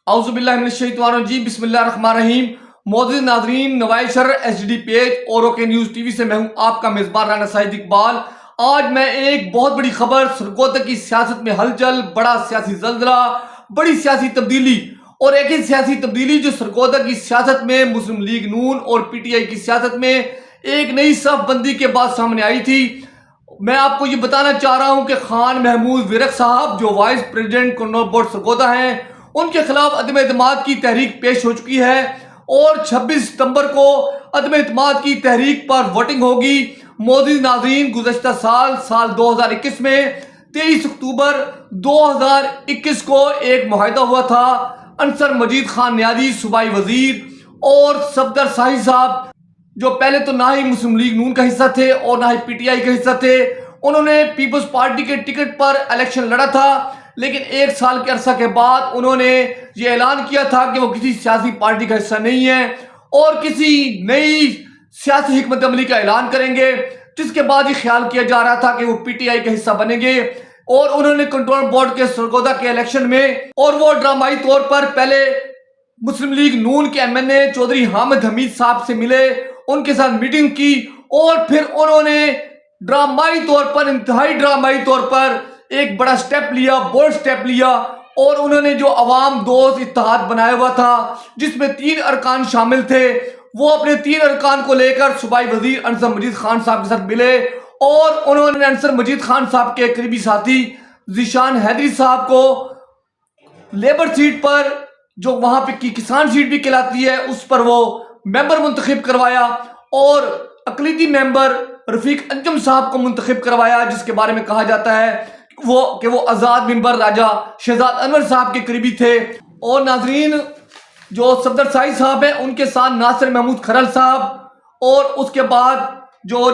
اعوذ باللہ من الشیطان الرجیم بسم اللہ الرحمن الرحیم۔ معزز ناظرین، نوائے شر ایچ ڈی پیج اور اوکے نیوز ٹی وی سے میں ہوں آپ کا میزبان رانا سعید اقبال۔ آج میں ایک بہت بڑی خبر، سرگودا کی سیاست میں ہلچل، بڑا سیاسی زلزلہ، بڑی سیاسی تبدیلی، اور ایک ہی سیاسی تبدیلی جو سرگودا کی سیاست میں مسلم لیگ نون اور پی ٹی آئی کی سیاست میں ایک نئی صف بندی کے بعد سامنے آئی تھی۔ میں آپ کو یہ بتانا چاہ رہا ہوں کہ خان محمود ورق صاحب جو vice president control board Sargodha ہیں، ان کے خلاف عدم اعتماد کی تحریک پیش ہو چکی ہے اور 26 ستمبر کو عدم اعتماد کی تحریک پر ووٹنگ ہوگی۔ معزز ناظرین، گزشتہ سال 2021 میں 23 اکتوبر 2021 کو ایک معاہدہ ہوا تھا۔ انصر مجید خان نیازی صوبائی وزیر اور صفدر شاہی صاحب، جو پہلے تو نہ ہی مسلم لیگ نون کا حصہ تھے اور نہ ہی پی ٹی آئی کا حصہ تھے، انہوں نے پیپلز پارٹی کے ٹکٹ پر الیکشن لڑا تھا، لیکن ایک سال کے عرصہ کے بعد انہوں نے یہ اعلان کیا تھا کہ وہ کسی سیاسی پارٹی کا حصہ نہیں ہے اور کسی نئی سیاسی حکمت عملی کا اعلان کریں گے، جس کے بعد یہ خیال کیا جا رہا تھا کہ وہ پی ٹی آئی کا حصہ بنیں گے۔ اور انہوں نے کنٹرول بورڈ کے سرگودا کے الیکشن میں اور وہ ڈرامائی طور پر پہلے مسلم لیگ نون کے ایم این اے چودھری حامد حمید صاحب سے ملے، ان کے ساتھ میٹنگ کی، اور پھر انہوں نے ڈرامائی طور پر، انتہائی ڈرامائی طور پر ایک بڑا سٹیپ لیا، بولڈ سٹیپ لیا، اور انہوں نے جو عوام دوست اتحاد بنایا ہوا تھا جس میں 3 ارکان شامل تھے، وہ اپنے 3 ارکان کو لے کر صوبائی وزیر انصر مجید خان صاحب کے ساتھ ملے، اور انہوں نے انصر مجید خان صاحب کے قریبی ساتھی ذیشان حیدری صاحب کو لیبر سیٹ پر، جو وہاں پہ کی کسان سیٹ بھی کہلاتی ہے، اس پر وہ ممبر منتخب کروایا، اور اقلیتی ممبر رفیق انجم صاحب کو منتخب کروایا، جس کے بارے میں کہا جاتا ہے کہ وہ آزاد منبر راجہ شہزاد انور صاحب کے قریبی تھے۔ اور ناظرین، جو صفدر شاہی صاحب ہیں، ان کے ساتھ ناصر محمود کھرل صاحب، اور اس کے بعد جو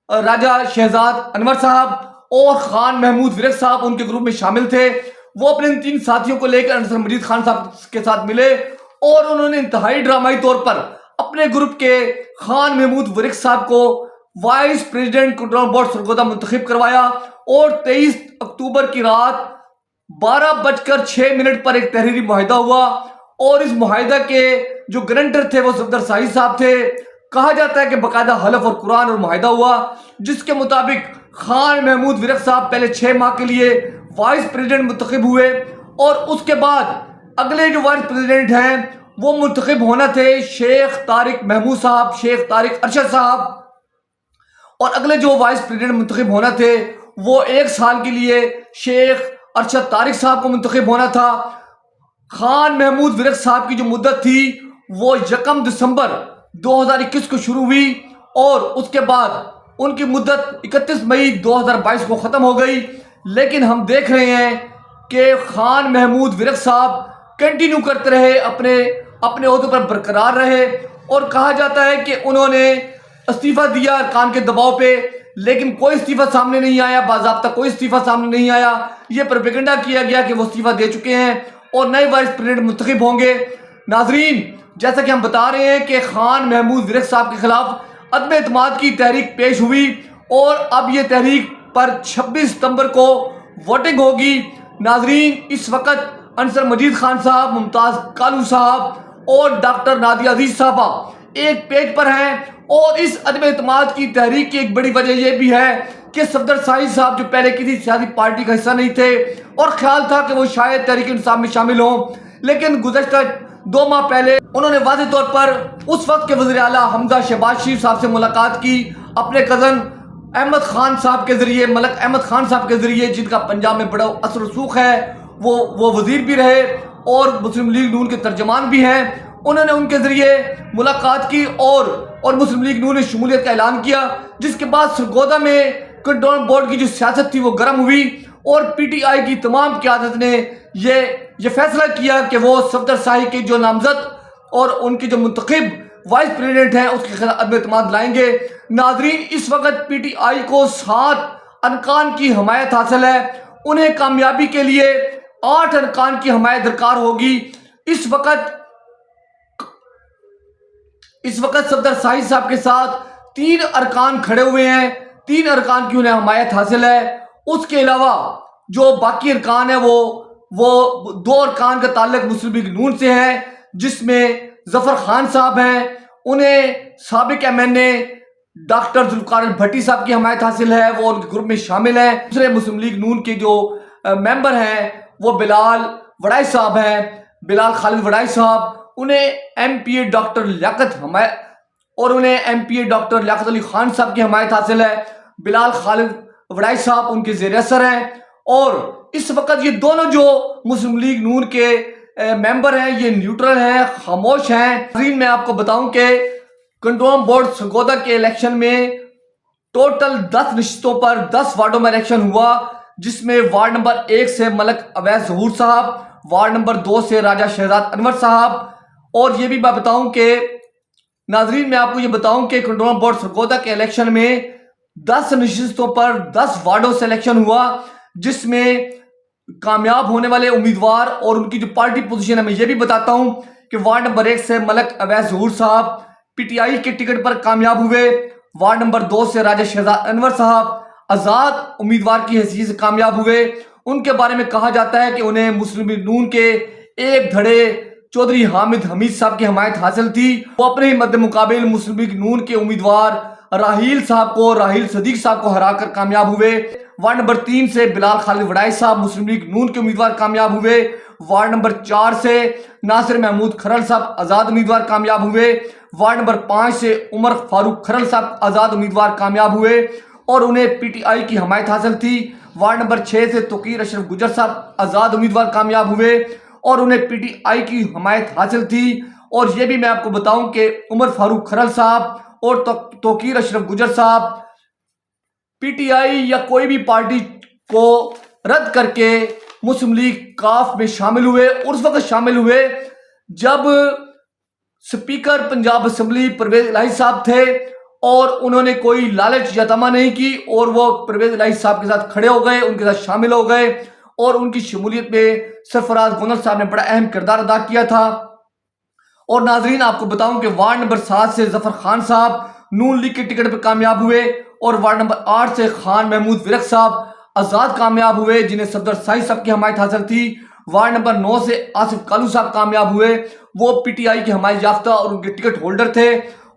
راجہ شہزاد انور صاحب اور خان محمود ورق صاحب ان کے گروپ میں شامل تھے، وہ اپنے ان 3 ساتھیوں کو لے کر انصر مجید خان صاحب کے ساتھ ملے، اور انہوں نے انتہائی ڈرامائی طور پر اپنے گروپ کے خان محمود ورق صاحب کو vice president control board Sargodha منتخب کروایا، اور 23 اکتوبر کی رات 12:06 پر ایک تحریری معاہدہ ہوا، اور اس معاہدہ کے جو گرنٹر تھے وہ صفدر شاہی صاحب تھے۔ کہا جاتا ہے کہ باقاعدہ حلف اور قرآن اور معاہدہ ہوا، جس کے مطابق خان محمود ورق صاحب پہلے 6 ماہ کے لیے وائس پریزیڈنٹ منتخب ہوئے، اور اس کے بعد اگلے جو وائس پریزیڈنٹ ہیں وہ منتخب ہونا تھے شیخ طارق محمود صاحب، شیخ طارق ارشد صاحب، اور اگلے جو وائس پریزیڈنٹ منتخب ہونا تھے وہ 1 سال کے لیے شیخ ارشد طارق صاحب کو منتخب ہونا تھا۔ خان محمود ورق صاحب کی جو مدت تھی وہ 1 دسمبر 2021 کو شروع ہوئی، اور اس کے بعد ان کی مدت 31 مئی 2022 کو ختم ہو گئی، لیکن ہم دیکھ رہے ہیں کہ خان محمود ورق صاحب کنٹینیو کرتے رہے، اپنے عہدے پر برقرار رہے، اور کہا جاتا ہے کہ انہوں نے استعفیٰ دیا ارکان کے دباؤ پہ، لیکن کوئی استعفیٰ سامنے نہیں آیا، باضابطہ کوئی استعفیٰ سامنے نہیں آیا۔ یہ پروپیگنڈا کیا گیا کہ وہ استعفیٰ دے چکے ہیں اور نئے وائس پریزیڈنٹ منتخب ہوں گے۔ ناظرین، جیسا کہ ہم بتا رہے ہیں کہ خان محمود ورق صاحب کے خلاف عدم اعتماد کی تحریک پیش ہوئی، اور اب یہ تحریک پر 26 ستمبر کو ووٹنگ ہوگی۔ ناظرین، اس وقت انصر مجید خان صاحب، ممتاز کالو صاحب اور ڈاکٹر نادیہ عزیز صاحبہ ایک پیج پر ہیں، اور اس عدم اعتماد کی تحریک کی ایک بڑی وجہ یہ بھی ہے کہ صفدر شاہی صاحب جو پہلے کسی سیاسی پارٹی کا حصہ نہیں تھے اور خیال تھا کہ وہ شاید تحریک انصاف میں شامل ہوں، لیکن گزشتہ 2 ماہ پہلے انہوں نے واضح طور پر اس وقت کے وزیر اعلیٰ حمزہ شہباز شریف صاحب سے ملاقات کی، اپنے کزن احمد خان صاحب کے ذریعے، ملک احمد خان صاحب کے ذریعے، جن کا پنجاب میں بڑا اثر و رسوخ ہے، وہ وزیر بھی رہے اور مسلم لیگ نون کے ترجمان بھی ہیں۔ انہوں نے ان کے ذریعے ملاقات کی اور مسلم لیگ نون نے شمولیت کا اعلان کیا، جس کے بعد سرگودا میں کنٹرول بورڈ کی جو سیاست تھی وہ گرم ہوئی، اور پی ٹی آئی کی تمام قیادت نے یہ فیصلہ کیا کہ وہ صفدر شاہی کے جو نامزد اور ان کے جو منتخب وائس پریزیڈنٹ ہیں اس کے خلاف عدم اعتماد لائیں گے۔ ناظرین، اس وقت پی ٹی آئی کو 7 ارکان کی حمایت حاصل ہے، انہیں کامیابی کے لیے 8 ارکان کی حمایت درکار ہوگی۔ اس وقت صفدر شاہی صاحب کے ساتھ 3 ارکان کھڑے ہوئے ہیں، 3 ارکان کی انہیں حمایت حاصل ہے۔ اس کے علاوہ جو باقی ارکان ہیں وہ دو ارکان کا تعلق مسلم لیگ نون سے ہے، جس میں ظفر خان صاحب ہیں، انہیں سابق ایم این اے ڈاکٹر ذوالفقار بھٹی صاحب کی حمایت حاصل ہے، وہ ان کے گروپ میں شامل ہیں۔ دوسرے مسلم لیگ نون کے جو ممبر ہیں وہ بلال وڑائی صاحب ہیں، بلال خالد وڑائی صاحب، انہیں ایم پی اے ڈاکٹر لیاقت علی خان صاحب کی حمایت حاصل ہے۔ بلال خالد وڑائی صاحب ان کے زیر اثر ہیں، اور اس وقت یہ دونوں جو مسلم لیگ نون کے ممبر ہیں یہ نیوٹرل ہیں، خاموش ہیں۔ ناظرین میں آپ کو بتاؤں کہ کنٹرول بورڈ سرگودا کے الیکشن میں ٹوٹل 10 نشستوں پر 10 وارڈوں میں الیکشن ہوا، جس میں وارڈ نمبر 1 سے ملک اویس ظہور صاحب، وارڈ نمبر 2 سے راجہ شہزاد انور صاحب، اور یہ بھی میں بتاؤں کہ ناظرین میں آپ کو یہ بتاؤں کہ کنٹرول بورڈ سرگودا کے الیکشن میں 10 نشستوں پر 10 وارڈوں سے الیکشن ہوا، جس میں کامیاب ہونے والے امیدوار اور ان کی جو پارٹی پوزیشن ہے میں یہ بھی بتاتا ہوں کہ وارڈ نمبر 1 سے ملک اویس ظہور صاحب پی ٹی آئی کے ٹکٹ پر کامیاب ہوئے، وارڈ نمبر 2 سے راجہ شہزاد انور صاحب آزاد امیدوار کی حیثیت سے کامیاب ہوئے۔ ان کے بارے میں کہا جاتا ہے کہ انہیں مسلم لیگ نون کے ایک دھڑے چودھری حامد حمید صاحب کی حمایت حاصل تھی۔ وہ اپنے ہی مد مقابل مسلم لیگ نون کے امیدوار راحیل صدیق صاحب کو ہرا کر کامیاب ہوئے۔ وارڈ نمبر 3 سے بلال خالد وڑائی صاحب مسلم لیگ نون کے امیدوار کامیاب ہوئے۔ وارڈ نمبر 4 سے ناصر محمود کھرل صاحب آزاد امیدوار کامیاب ہوئے۔ وارڈ نمبر 5 سے عمر فاروق کھرل صاحب آزاد امیدوار کامیاب ہوئے اور انہیں پی ٹی آئی کی حمایت حاصل تھی۔ وارڈ نمبر 6 سے توقیر اشرف گجر صاحب آزاد امیدوار کامیاب ہوئے اور انہیں پی ٹی آئی کی حمایت حاصل تھی۔ اور یہ بھی میں آپ کو بتاؤں کہ عمر فاروق کھرل صاحب اور توقیر اشرف گجر صاحب پی ٹی آئی یا کوئی بھی پارٹی کو رد کر کے مسلم لیگ کاف میں شامل ہوئے، اور اس وقت شامل ہوئے جب سپیکر پنجاب اسمبلی پرویز الہی صاحب تھے، اور انہوں نے کوئی لالچ یا طمع نہیں کی، اور وہ پرویز الہی صاحب کے ساتھ کھڑے ہو گئے، ان کے ساتھ شامل ہو گئے، اور ان کی شمولیت میں سرفراز گونل صاحب نے بڑا اہم کردار ادا کیا تھا۔ اور ناظرین آپ کو بتاؤں کہ وارڈ نمبر 7 سے ظفر خان صاحب نون لیگ کے ٹکٹ پر کامیاب ہوئے، اور وارڈ نمبر 8 سے خان محمود ورق صاحب آزاد کامیاب ہوئے جنہیں صفدر سائی صاحب کی حمایت حاصل تھی۔ وارڈ نمبر 9 سے آصف کالو صاحب کامیاب ہوئے، وہ پی ٹی آئی کی حمایت یافتہ اور ان کے ٹکٹ ہولڈر تھے۔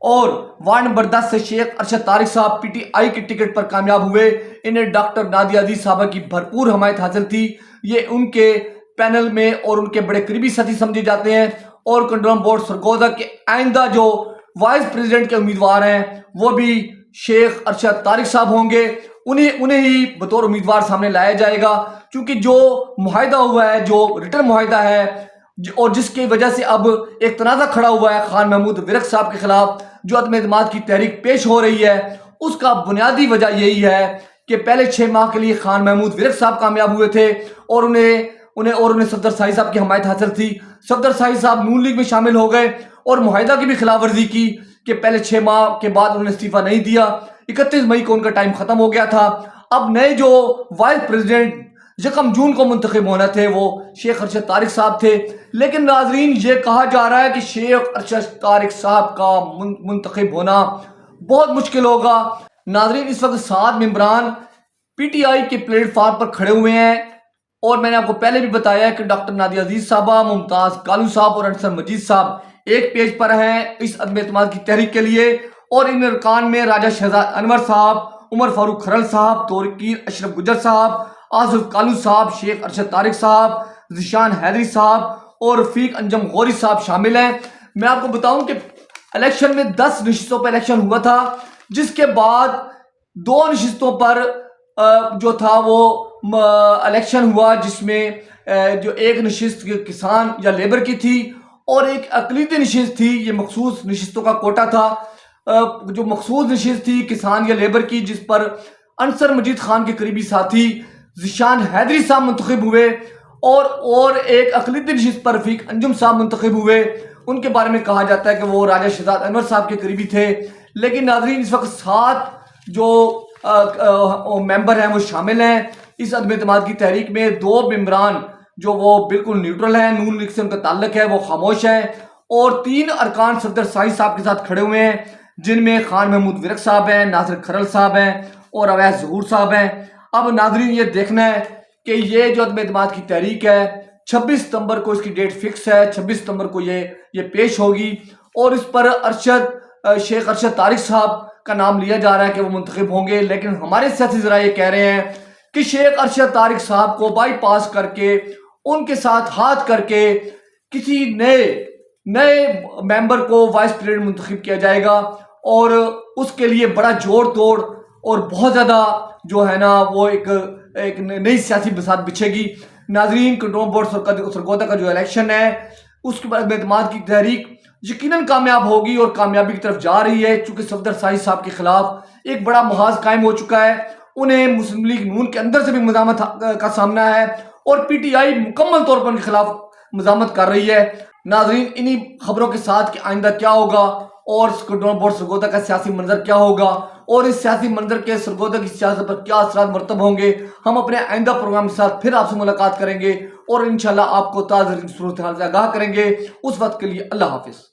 اور وارڈ نمبر 10 سے شیخ ارشد طارق صاحب پی ٹی آئی کے ٹکٹ پر کامیاب ہوئے، انہیں ڈاکٹر نادیہ عزیز صاحبہ کی بھرپور حمایت حاصل تھی۔ یہ ان کے پینل میں اور ان کے بڑے قریبی ساتھی سمجھے جاتے ہیں، اور کنٹرول بورڈ سرگودا کے آئندہ جو وائس پریزیڈنٹ کے امیدوار ہیں وہ بھی شیخ ارشد طارق صاحب ہوں گے، انہیں ہی بطور امیدوار سامنے لایا جائے گا، کیونکہ جو معاہدہ ہوا ہے، جو ریٹرن معاہدہ ہے، اور جس کی وجہ سے اب ایک تنازع کھڑا ہوا ہے خان محمود ورق صاحب کے خلاف جو عدم اعتماد کی تحریک پیش ہو رہی ہے، اس کا بنیادی وجہ یہی ہے کہ پہلے 6 ماہ کے لیے خان محمود ورق صاحب کامیاب ہوئے تھے، اور انہیں صفدر سائی صاحب کی حمایت حاصل تھی۔ صفدر سائی صاحب نون لیگ میں شامل ہو گئے اور معاہدہ کی بھی خلاف ورزی کی کہ پہلے 6 ماہ کے بعد انہوں نے استعفیٰ نہیں دیا، 31 مئی کو ان کا ٹائم ختم ہو گیا تھا۔ اب نئے جو وائس پریزیڈنٹ 1 جون کو منتخب ہونا تھے وہ شیخ ارشد طارق صاحب تھے، لیکن ناظرین یہ کہا جا رہا ہے کہ شیخ ارشد طارق صاحب کا منتخب ہونا بہت مشکل ہوگا۔ ناظرین اس وقت 7 ممبران پی ٹی آئی کے پلیٹ فارم پر کھڑے ہوئے ہیں، اور میں نے آپ کو پہلے بھی بتایا کہ ڈاکٹر نادیہ عزیز صاحبہ، ممتاز کالو صاحب اور انصر مجید صاحب ایک پیج پر ہیں اس عدم اعتماد کی تحریک کے لیے، اور ان ارکان میں راجہ شہزاد انور صاحب، عمر فاروق کھرل صاحب، توقیر اشرف گجر صاحب، آصف کالو صاحب، شیخ ارشد طارق صاحب، ذیشان حیدری صاحب اور رفیق انجم غوری صاحب شامل ہیں۔ میں آپ کو بتاؤں کہ الیکشن میں 10 نشستوں پر الیکشن ہوا تھا، جس کے بعد 2 نشستوں پر جو تھا وہ الیکشن ہوا، جس میں جو ایک نشست کسان یا لیبر کی تھی اور ایک اقلیتی نشست تھی۔ یہ مخصوص نشستوں کا کوٹا تھا۔ جو مخصوص نشست تھی کسان یا لیبر کی، جس پر انصر مجید خان کے قریبی ساتھی ذیشان حیدری صاحب منتخب ہوئے، اور ایک اقلیتی نشست پر رفیق انجم صاحب منتخب ہوئے۔ ان کے بارے میں کہا جاتا ہے کہ وہ راجہ شہزاد انور صاحب کے قریبی تھے، لیکن ناظرین اس وقت 7 جو ممبر ہیں وہ شامل ہیں اس عدم اعتماد کی تحریک میں۔ 2 ممبران جو وہ بالکل نیوٹرل ہیں، نون لیگ سے ان کا تعلق ہے، وہ خاموش ہیں، اور 3 ارکان صفدر سائی صاحب کے ساتھ کھڑے ہوئے ہیں، جن میں خان محمود ورق صاحب ہیں، ناصر کھرل صاحب ہیں اور اویس ظہور صاحب ہیں۔ اب ناظرین یہ دیکھنا ہے کہ یہ جو عدم اعتماد کی تحریک ہے 26 ستمبر کو اس کی ڈیٹ فکس ہے، 26 ستمبر کو یہ پیش ہوگی اور اس پر شیخ ارشد طارق صاحب کا نام لیا جا رہا ہے کہ وہ منتخب ہوں گے، لیکن ہمارے سیاسی ذرائع یہ کہہ رہے ہیں کہ شیخ ارشد طارق صاحب کو بائی پاس کر کے ان کے ساتھ ہاتھ کر کے کسی نئے ممبر کو وائس پریزیڈنٹ منتخب کیا جائے گا اور اس کے لیے بڑا جوڑ توڑ اور بہت زیادہ جو ہے نا وہ ایک نئی سیاسی بساط بچھے گی۔ ناظرین، کنٹرول بورڈ سرگودا کا جو الیکشن ہے اس کے بعد اعتماد کی تحریک یقیناً کامیاب ہوگی اور کامیابی کی طرف جا رہی ہے، چونکہ صفدر سائی صاحب کے خلاف ایک بڑا محاذ قائم ہو چکا ہے، انہیں مسلم لیگ نون کے اندر سے بھی مزاحمت کا سامنا ہے اور پی ٹی آئی مکمل طور پر ان کے خلاف مزاحمت کر رہی ہے۔ ناظرین، انہی خبروں کے ساتھ کہ آئندہ کیا ہوگا اور کنٹرول بورڈ سرگودا کا سیاسی منظر کیا ہوگا اور اس سیاسی منظر کے سرگودا کی سیاست پر کیا اثرات مرتب ہوں گے، ہم اپنے آئندہ پروگرام کے ساتھ پھر آپ سے ملاقات کریں گے اور انشاءاللہ آپ کو تازہ صورتحال سے آگاہ کریں گے۔ اس وقت کے لیے اللہ حافظ۔